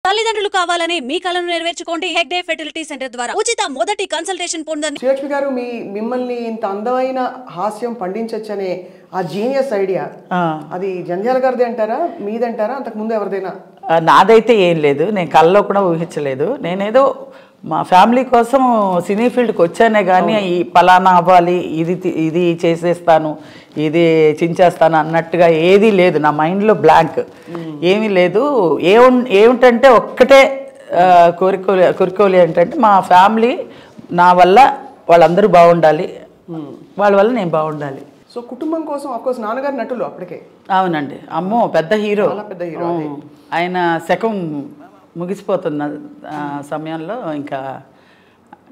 తల్లిదండ్రులు కావాలని మీ కలను నెరవేర్చుకోండి హెగ్డే ఫెర్టిలిటీ సెంటర్ ద్వారా ఉచిత మొదటి కన్సల్టేషన్ పొందండి. శ్రీలక్ష్మి గారు మిమ్మల్ని ఇంత అందమైన హాస్యం పండించొచ్చనే ఆ జీనియస్ ఐడియా అది జంధ్యాల గారిది అంటారా మీదంటారా అంతకుముందు ఎవరిదైనా? నాదైతే ఏం లేదు, నేను కళ్ళలో కూడా ఊహించలేదు. నేనేదో మా ఫ్యామిలీ కోసం సినీ ఫీల్డ్కి వచ్చానే కానీ ఈ పలానా అవ్వాలి, ఇది చేసేస్తాను, ఇది చించేస్తాను అన్నట్టుగా ఏదీ లేదు. నా మైండ్లో బ్లాంక్ ఏమీ లేదు. ఏమిటంటే ఒక్కటే కోరికోలి ఏంటంటే మా ఫ్యామిలీ నా వల్ల వాళ్ళందరూ బాగుండాలి, వాళ్ళ వల్ల నేను బాగుండాలి. సో కుటుంబం కోసం అఫ్కోర్స్ నాన్నగారు నటులు అప్పటికే. అవునండి, అమ్మో పెద్ద హీరో, పెద్ద హీరో. ఆయన శకం ముగిసిపోతున్న సమయంలో ఇంకా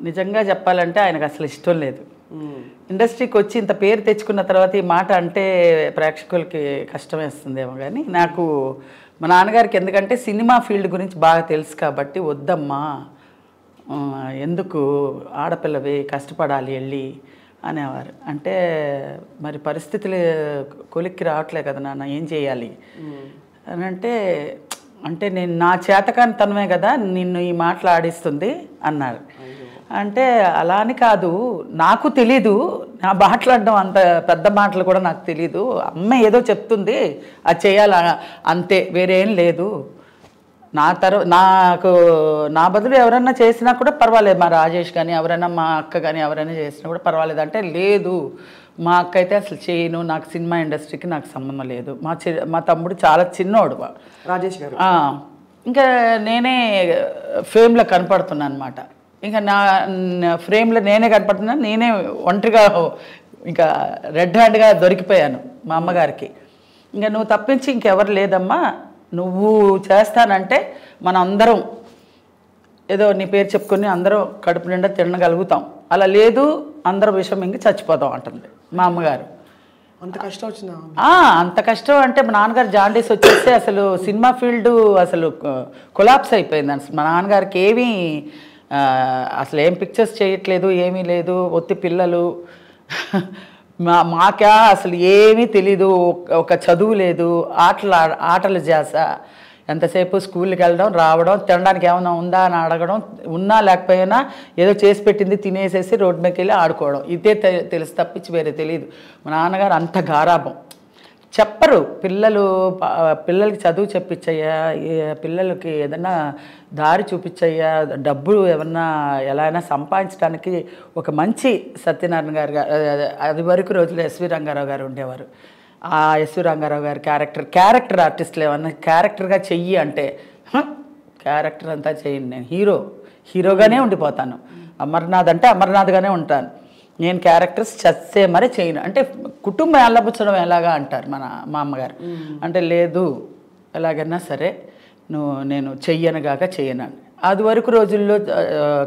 నిజంగా చెప్పాలంటే ఆయనకు అసలు ఇష్టం లేదు. ఇండస్ట్రీకి వచ్చి ఇంత పేరు తెచ్చుకున్న తర్వాత ఈ మాట అంటే ప్రేక్షకులకి కష్టం వేస్తుందేమో, కానీ నాకు మా నాన్నగారికి ఎందుకంటే సినిమా ఫీల్డ్ గురించి బాగా తెలుసు కాబట్టి వద్దమ్మా, ఎందుకు ఆడపిల్లవి కష్టపడాలి వెళ్ళి అనేవారు. అంటే మరి పరిస్థితులు కొలిక్కి రావట్లే కదా నాన్న, ఏం చేయాలి అని అంటే నేను నా చేతకానితనమే కదా నిన్ను ఈ మాటలు ఆడిస్తుంది అన్నారు. అంటే అలా అని కాదు, నాకు తెలీదు, నా మాట్లాడడం అంత పెద్ద మాటలు కూడా నాకు తెలీదు, అమ్మ ఏదో చెప్తుంది అది చేయాలి అంతే, వేరేం లేదు. నాకు నా బదులు ఎవరైనా చేసినా కూడా పర్వాలేదు, మా రాజేష్ కానీ ఎవరైనా మా అక్క కానీ ఎవరైనా చేసినా కూడా పర్వాలేదు అంటే, లేదు మా అక్క అయితే అసలు చేయను, నాకు సినిమా ఇండస్ట్రీకి నాకు సంబంధం లేదు. మా తమ్ముడు చాలా చిన్నోడు రాజేష్ గారు, ఇంకా నేనే ఫేమ్లో కనపడుతున్నాను అనమాట. ఇంకా నా ఫ్రేమ్లో నేనే కనపడుతున్నాను, నేనే ఒంటరిగా ఇంకా రెడ్ హ్యాండ్గా దొరికిపోయాను మా అమ్మగారికి. ఇంకా నువ్వు తప్పించి ఇంకెవరు లేదమ్మా, నువ్వు చేస్తానంటే మనం అందరం ఏదో నీ పేరు చెప్పుకొని అందరం కడుపు నిండా తినగలుగుతాం, అలా లేదు అందరూ విషం ఇంక చచ్చిపోతాం అంటుంది మా అమ్మగారు. అంత కష్టం వచ్చిందా? అంత కష్టం అంటే మా నాన్నగారు జాండీస్ వచ్చేస్తే అసలు సినిమా ఫీల్డ్ అసలు కొలాప్స్ అయిపోయింది. అసలు మా నాన్నగారికి ఏమీ అసలు ఏం పిక్చర్స్ చేయట్లేదు, ఏమీ లేదు, ఒత్తి పిల్లలు మాకా అసలు ఏమీ తెలీదు, ఒక చదువు లేదు, ఆటలు చేస, ఎంతసేపు స్కూల్కి వెళ్ళడం రావడం, తినడానికి ఏమైనా ఉందా అని అడగడం, ఉన్నా లేకపోయినా ఏదో చేసి పెట్టింది తినేసేసి రోడ్డు మీదకి వెళ్ళి ఆడుకోవడం, ఇదే తెలుసు తప్పించి వేరే తెలియదు. మా నాన్నగారు అంత గారాభం, చెప్పరు పిల్లలకి చదువు చెప్పించయ్యా, పిల్లలకి ఏదైనా దారి చూపించయ్యా, డబ్బులు ఏమన్నా ఎలా అయినా సంపాదించడానికి ఒక మంచి సత్యనారాయణ గారు, అది వరకు రోజులు ఎస్వి రంగారావు గారు ఉండేవారు. ఆ ఎస్వి రంగారావు గారి క్యారెక్టర్ ఆర్టిస్టులు ఏమన్నా క్యారెక్టర్గా చెయ్యి అంటే క్యారెక్టర్ అంతా చెయ్యండి, నేను హీరోగానే ఉండిపోతాను, అమర్నాథ్ అంటే అమర్నాథ్గానే ఉంటాను, నేను క్యారెక్టర్స్ చస్తే మరీ చేయను అంటే కుటుంబం ఎల్లబుచ్చడం ఎలాగా అంటారు మా అమ్మగారు. అంటే లేదు ఎలాగైనా సరే నేను చెయ్యనుగాక చెయ్యను. అది వరకు రోజుల్లో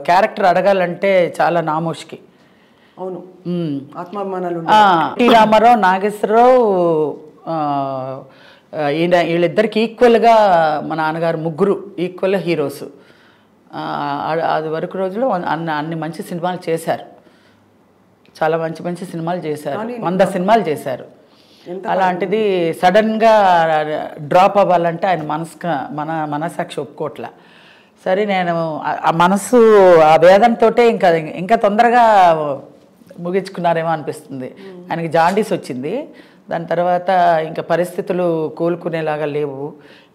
క్యారెక్టర్ అడగాలంటే చాలా నామోష్కి. అవును, ఆత్మాభిమానాలు. టి రామారావు, నాగేశ్వరరావు, వీళ్ళిద్దరికి ఈక్వల్గా మా నాన్నగారు ముగ్గురు ఈక్వల్ హీరోస్. అది వరకు రోజుల్లో అన్ని మంచి సినిమాలు చేశారు, చాలా మంచి మంచి సినిమాలు చేశారు, 100 సినిమాలు చేశారు. అలాంటిది సడన్గా డ్రాప్ అవ్వాలంటే ఆయన మనసాక్షి ఒప్పుకోట్ల. సరే నేను ఆ మనసు ఆ వేదంతో ఇంకా తొందరగా ముగించుకున్నారేమో అనిపిస్తుంది. ఆయనకి జాండీస్ వచ్చింది, దాని తర్వాత ఇంకా పరిస్థితులు కోలుకునేలాగా లేవు.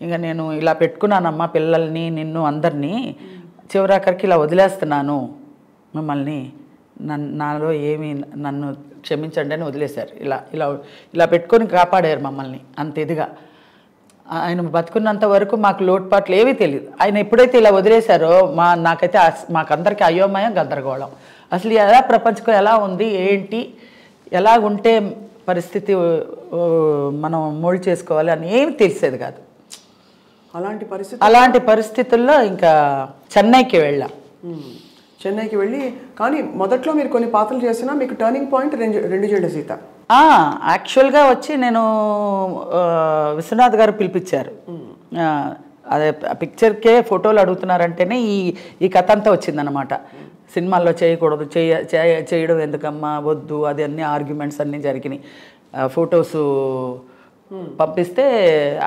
ఇంకా నేను ఇలా పెట్టుకున్నానమ్మా పిల్లల్ని, నిన్ను అందరినీ, చివరాఖరికి ఇలా వదిలేస్తున్నాను మిమ్మల్ని, నాలో ఏమి నన్ను క్షమించండి అని వదిలేశారు. ఇలా ఇలా ఇలా పెట్టుకొని కాపాడారు మమ్మల్ని అంత ఇదిగా. ఆయన బతుకున్నంత వరకు మాకు లోటుపాట్లు ఏవీ తెలియదు. ఆయన ఎప్పుడైతే ఇలా వదిలేశారో నాకైతే మాకందరికీ అయోమయం, గందరగోళం. అసలు ఎలా ప్రపంచం ఎలా ఉంది, ఏంటి, ఎలా ఉంటే పరిస్థితి మనం మోల్డ్ చేసుకోవాలి అని ఏమి తెలిసేది కాదు. అలాంటి పరిస్థితుల్లో ఇంకా చెన్నైకి వెళ్ళాం. చెన్నైకి వెళ్ళి, కానీ మొదట్లో మీరు కొన్ని పాత్రలు చేసినా మీకు టర్నింగ్ పాయింట్ రెండు జేళ్ల సీత. యాక్చువల్గా వచ్చి నేను విశ్వనాథ్ గారు పిలిపించారు. అదే పిక్చర్కే ఫోటోలు అడుగుతున్నారంటేనే ఈ కథ అంతా వచ్చిందనమాట. సినిమాల్లో చేయకూడదు, చేయడం ఎందుకమ్మా, వద్దు, అది అన్నీ ఆర్గ్యుమెంట్స్ అన్నీ జరిగినాయి. ఫొటోస్ పంపిస్తే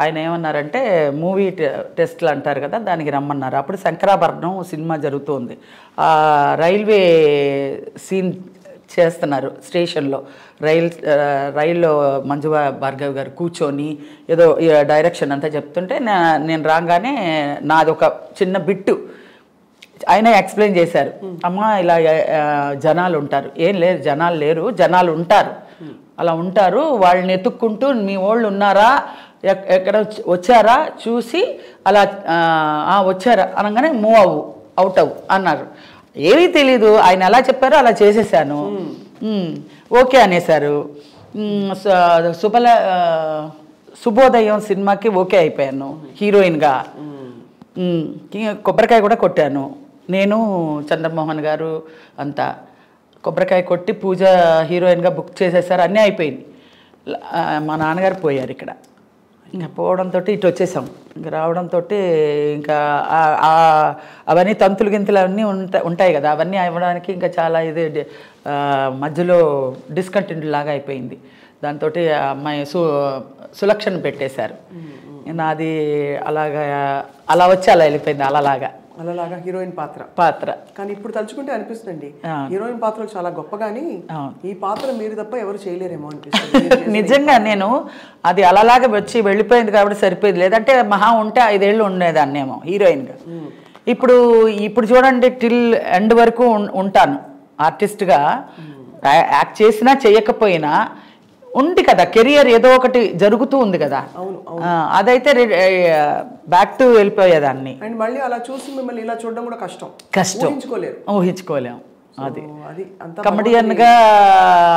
ఆయన ఏమన్నారంటే మూవీ టెస్ట్లు అంటారు కదా, దానికి రమ్మన్నారు. అప్పుడు శంకరాభరణం సినిమా జరుగుతుంది. రైల్వే సీన్ చేస్తున్నారు స్టేషన్లో. రైల్లో మంజు భార్గవ్ గారు కూర్చొని ఏదో డైరెక్షన్ అంతా చెప్తుంటే నేను రాగానే నాది ఒక చిన్న బిట్టు ఆయన ఎక్స్ప్లెయిన్ చేశారు. అమ్మ ఇలా జనాలు ఉంటారు, ఏం లేదు జనాలు లేరు, జనాలు ఉంటారు, అలా ఉంటారు, వాళ్ళని ఎత్తుక్కుంటూ మీ వాళ్ళు ఉన్నారా, ఎక్కడ వచ్చారా చూసి అలా వచ్చారా అనగానే మూవ్ అవుట్ అవ్వు అన్నారు. ఏమీ తెలీదు, ఆయన ఎలా చెప్పారో అలా చేసేసాను. ఓకే అనేసారు. శుభోదయం సినిమాకి ఓకే అయిపోయాను హీరోయిన్గా. కొబ్బరికాయ కూడా కొట్టాను నేను, చంద్రమోహన్ గారు అంతా కొబ్బరికాయ కొట్టి పూజ హీరోయిన్గా బుక్ చేసేసారు. అన్నీ అయిపోయింది. మా నాన్నగారు పోయారు ఇక్కడ. ఇంకా పోవడంతో ఇటు వచ్చేసాం. ఇంకా రావడంతో ఇంకా అవన్నీ తంతులు గింతులు అవన్నీ ఉంటాయి కదా, అవన్నీ అవ్వడానికి ఇంకా చాలా ఇది మధ్యలో డిస్కంటిన్యూ లాగా అయిపోయింది. దాంతో అమ్మాయి సులక్షణ పెట్టేశారు. నాది అలాగా అలా వచ్చి అలా వెళ్ళిపోయింది. అలాగా హీరోయిన్ పాత్ర. కానీ ఇప్పుడు తలుచుకుంటే అనిపిస్తుంది హీరోయిన్ పాత్రలు చాలా గొప్పగాని ఈ పాత్ర మీరు తప్ప ఎవరు చేయలేరేమో అనిపిస్తుంది. నిజంగా నేను అది అలాగే వచ్చి వెళ్ళిపోయింది కాబట్టి సరిపోయింది. లేదంటే మహా ఉంటే 5 ఏళ్ళు ఉండేదాన్నేమో హీరోయిన్గా. ఇప్పుడు చూడండి టిల్ ఎండ్ వరకు ఉంటాను ఆర్టిస్ట్గా. యాక్ట్ చేసినా చేయకపోయినా ఉంది కదా, కెరియర్ ఏదో ఒకటి జరుగుతూ ఉంది కదా. అదైతే బ్యాక్ టు వెళ్ళిపోయేదాన్ని. అండ్ మళ్ళీ అలా చూసి మిమ్మల్ని ఇలా చూడడం కూడా కష్టం, ఊహించుకోలేము. అది కమెడియన్గా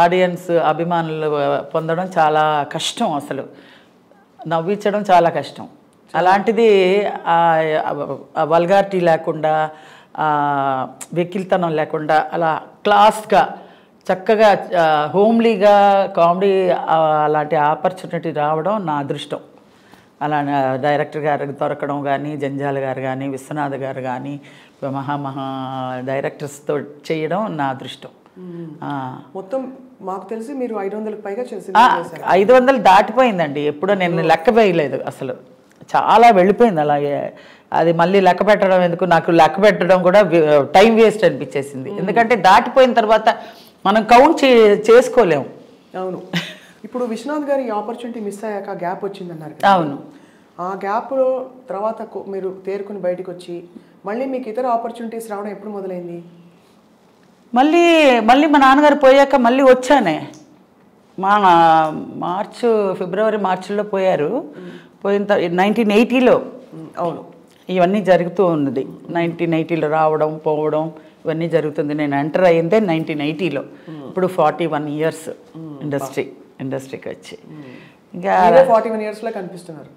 ఆడియన్స్ అభిమానులు పొందడం చాలా కష్టం, అసలు నవ్వించడం చాలా కష్టం. అలాంటిది వల్గారిటీ లేకుండా, వెకిల్తనం లేకుండా అలా క్లాస్గా చక్కగా హోమ్లీగా కామెడీ అలాంటి ఆపర్చునిటీ రావడం నా అదృష్టం. అలా డైరెక్టర్ గారికి దొరకడం కానీ, జంజాల గారు కానీ, విశ్వనాథ్ గారు కానీ, మహా డైరెక్టర్స్తో చేయడం నా అదృష్టం. మొత్తం మాకు తెలిసి మీరు 500కి పైగా 500 దాటిపోయిందండి. ఎప్పుడో నేను లెక్క వేయలేదు అసలు, చాలా వెళ్ళిపోయింది అలాగే. అది మళ్ళీ లెక్క పెట్టడం ఎందుకు, నాకు లెక్క పెట్టడం కూడా టైం వేస్ట్ అనిపించేసింది. ఎందుకంటే దాటిపోయిన తర్వాత మనం కౌంట్ చేసుకోలేము. అవును. ఇప్పుడు విశ్వనాథ్ గారి ఆపర్చునిటీ మిస్ అయ్యాక గ్యాప్ వచ్చిందన్నారు. అవును. ఆ గ్యాప్లో తర్వాత మీరు తేరుకుని బయటకు వచ్చి మళ్ళీ మీకు ఇతర ఆపర్చునిటీస్ రావడం ఎప్పుడు మొదలైంది? మళ్ళీ మా నాన్నగారు పోయాక మళ్ళీ వచ్చానే. ఫిబ్రవరి మార్చిలో పోయారు. పోయిన 1980లో అవును ఇవన్నీ జరుగుతూ ఉన్నది. 1980లో రావడం పోవడం ఇవన్నీ జరుగుతుంది. నేను ఎంటర్ అయ్యిందే 1980లో. ఇప్పుడు 41 years ఇండస్ట్రీకి వచ్చి. ఇంకా 41 yearsలో కనిపిస్తున్నారు.